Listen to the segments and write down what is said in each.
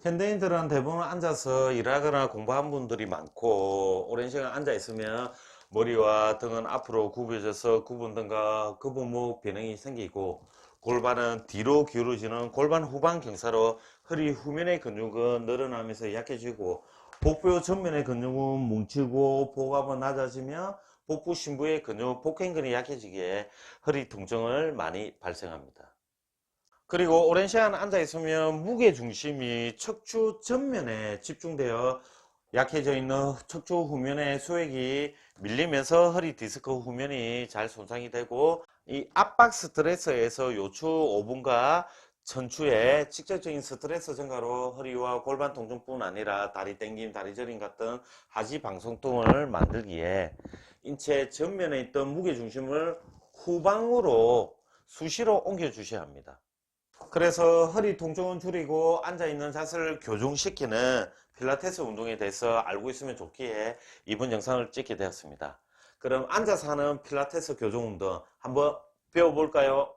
현대인들은 대부분 앉아서 일하거나 공부한 분들이 많고, 오랜 시간 앉아 있으면 머리와 등은 앞으로 굽어져서 구분등과 거북목 변형이 생기고, 골반은 뒤로 기울어지는 골반 후방 경사로 허리 후면의 근육은 늘어나면서 약해지고, 복부 전면의 근육은 뭉치고 복압은 낮아지며 복부 심부의 근육 복행근이 약해지기에 허리 통증을 많이 발생합니다. 그리고 오랜 시간 앉아 있으면 무게 중심이 척추 전면에 집중되어 약해져 있는 척추 후면의 수액이 밀리면서 허리 디스크 후면이 잘 손상이 되고, 이 압박 스트레스에서 요추 5분과 천추의 직접적인 스트레스 증가로 허리와 골반 통증뿐 아니라 다리 땡김, 다리 저림 같은 하지 방송통을 만들기에 인체 전면에 있던 무게 중심을 후방으로 수시로 옮겨 주셔야 합니다. 그래서 허리 통증은 줄이고 앉아있는 자세를 교정시키는 필라테스 운동에 대해서 알고 있으면 좋기에 이번 영상을 찍게 되었습니다. 그럼 앉아서 하는 필라테스 교정 운동 한번 배워볼까요?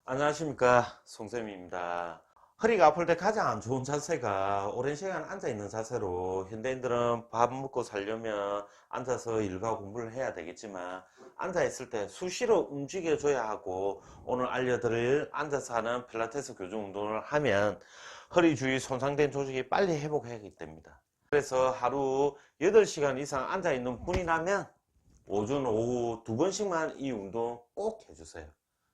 안녕하십니까, 송쌤입니다. 허리가 아플 때 가장 안 좋은 자세가 오랜 시간 앉아있는 자세로, 현대인들은 밥 먹고 살려면 앉아서 일과 공부를 해야 되겠지만 앉아있을 때 수시로 움직여줘야 하고, 오늘 알려드릴 앉아서 하는 필라테스 교정 운동을 하면 허리 주위 손상된 조직이 빨리 회복하게 됩니다. 그래서 하루 8시간 이상 앉아있는 분이라면 오전 오후 2번씩만 이 운동 꼭 해주세요.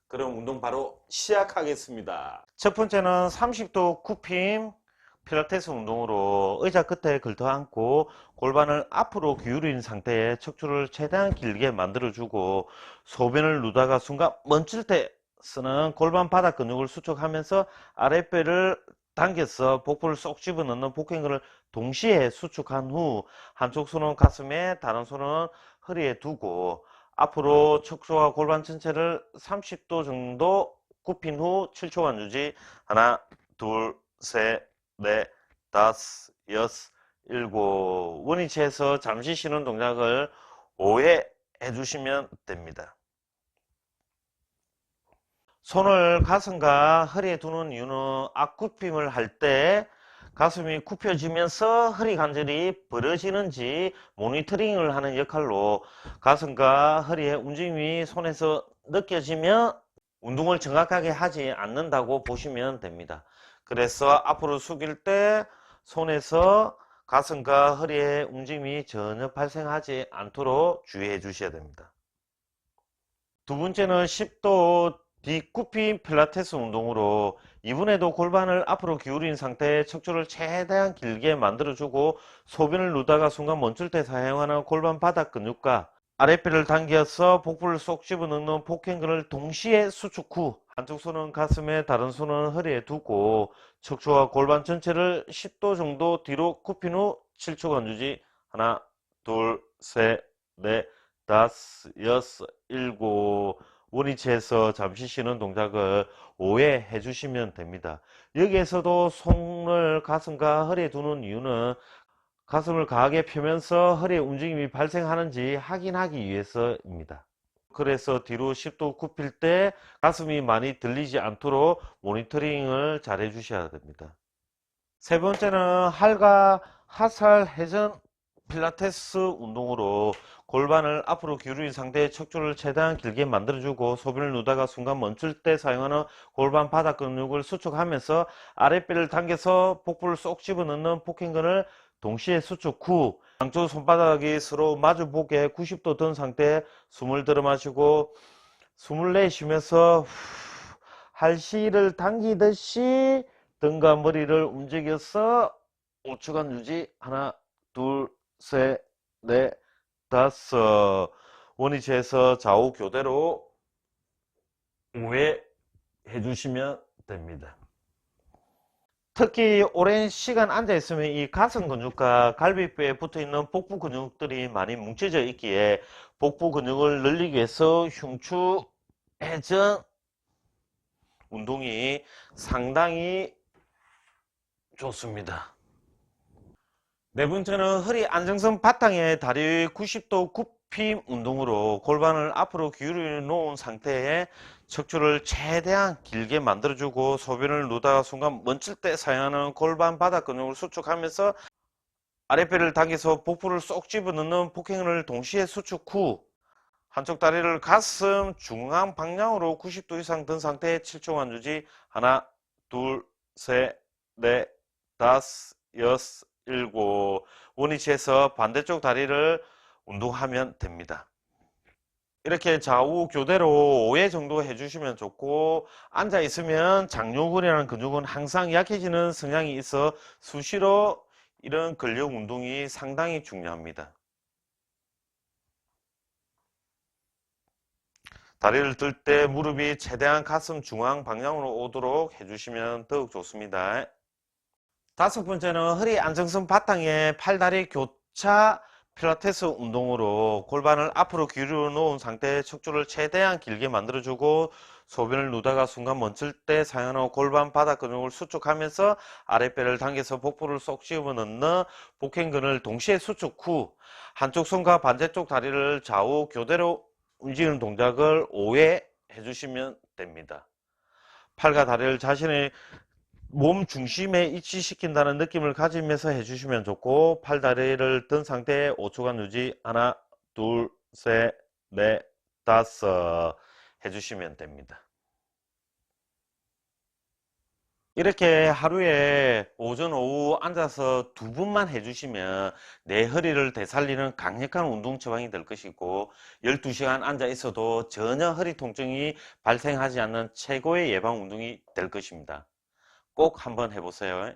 그럼 운동 바로 시작하겠습니다. 첫 번째는 30도 굽힘 필라테스 운동으로 의자 끝에 걸터앉고 골반을 앞으로 기울인 상태에 척추를 최대한 길게 만들어주고, 소변을 누다가 순간 멈출 때 쓰는 골반 바닥 근육을 수축하면서 아랫배를 당겨서 복부를 쏙 집어넣는 복행근을 동시에 수축한 후, 한쪽 손은 가슴에 다른 손은 허리에 두고 앞으로 척추와 골반 전체를 30도 정도 굽힌 후 7초간 유지. 하나, 둘, 셋, 넷, 다섯, 여섯, 일곱. 원위치에서 잠시 쉬는 동작을 5회 해주시면 됩니다. 손을 가슴과 허리에 두는 이유는 앞굽힘을 할 때 가슴이 굽혀지면서 허리 관절이 벌어지는지 모니터링을 하는 역할로, 가슴과 허리의 움직임이 손에서 느껴지면 운동을 정확하게 하지 않는다고 보시면 됩니다. 그래서 앞으로 숙일 때 손에서 가슴과 허리의 움직임이 전혀 발생하지 않도록 주의해 주셔야 됩니다. 두 번째는 10도 뒷굽힘 필라테스 운동으로, 이번에도 골반을 앞으로 기울인 상태에 척추를 최대한 길게 만들어주고, 소변을 누다가 순간 멈출 때 사용하는 골반 바닥 근육과 아랫배를 당겨서 복부를 쏙 집어넣는 복행근을 동시에 수축 후, 한쪽 손은 가슴에 다른 손은 허리에 두고 척추와 골반 전체를 10도 정도 뒤로 굽힌 후 7초간 유지. 하나, 둘, 셋, 넷, 다섯, 여섯, 일곱. 원위치에서 잠시 쉬는 동작을 5회 해주시면 됩니다. 여기에서도 손을 가슴과 허리에 두는 이유는 가슴을 강하게 펴면서 허리에 움직임이 발생하는지 확인하기 위해서입니다. 그래서 뒤로 10도 굽힐 때 가슴이 많이 들리지 않도록 모니터링을 잘 해주셔야 됩니다. 세 번째는 할과 하살 회전 필라테스 운동으로, 골반을 앞으로 기울인 상태에 척추를 최대한 길게 만들어주고 소변을 누다가 순간 멈출 때 사용하는 골반 바닥 근육을 수축하면서 아랫배를 당겨서 복부를 쏙 집어넣는 복행근을 동시에 수축 후, 양쪽 손바닥이 서로 마주보게 90도 든 상태에 숨을 들어 마시고 숨을 내쉬면서 할시를 당기듯이 등과 머리를 움직여서 5초간 유지. 하나, 둘, 셋, 넷, 다섯. 원위치에서 좌우 교대로 5회 해주시면 됩니다. 특히 오랜 시간 앉아 있으면 이 가슴 근육과 갈비뼈에 붙어 있는 복부 근육들이 많이 뭉쳐져 있기에 복부 근육을 늘리기 위해서 흉추 회전 운동이 상당히 좋습니다. 네 번째는 허리 안정성 바탕에 다리 90도 핌 운동으로 골반을 앞으로 기울여 놓은 상태에 척추를 최대한 길게 만들어주고 소변을 누다가 순간 멈출 때 사용하는 골반 바닥 근육을 수축하면서 아랫배를 당겨서 복부를 쏙 집어넣는 폭행을 동시에 수축 후 한쪽 다리를 가슴 중앙 방향으로 90도 이상 든 상태에 7초간 유지. 하나, 둘, 셋, 넷, 다섯, 여섯, 일곱. 원위치에서 반대쪽 다리를 운동하면 됩니다. 이렇게 좌우 교대로 5회 정도 해주시면 좋고, 앉아 있으면 장요근이라는 근육은 항상 약해지는 성향이 있어 수시로 이런 근력 운동이 상당히 중요합니다. 다리를 들 때 무릎이 최대한 가슴 중앙 방향으로 오도록 해주시면 더욱 좋습니다. 다섯 번째는 허리 안정성 바탕에 팔다리 교차 필라테스 운동으로 골반을 앞으로 기울여 놓은 상태에 척추를 최대한 길게 만들어주고 소변을 누다가 순간 멈출 때 사용하는 골반 바닥 근육을 수축하면서 아랫배를 당겨서 복부를 쏙 집어넣는 복행근을 동시에 수축 후 한쪽 손과 반대쪽 다리를 좌우 교대로 움직이는 동작을 5회 해주시면 됩니다. 팔과 다리를 자신의 몸 중심에 위치시킨다는 느낌을 가지면서 해주시면 좋고, 팔다리를 든 상태에 5초간 유지. 하나, 둘, 셋, 넷, 다섯 해주시면 됩니다. 이렇게 하루에 오전 오후 앉아서 2번만 해주시면 내 허리를 되살리는 강력한 운동 처방이 될 것이고, 12시간 앉아 있어도 전혀 허리 통증이 발생하지 않는 최고의 예방 운동이 될 것입니다. 꼭 한번 해보세요.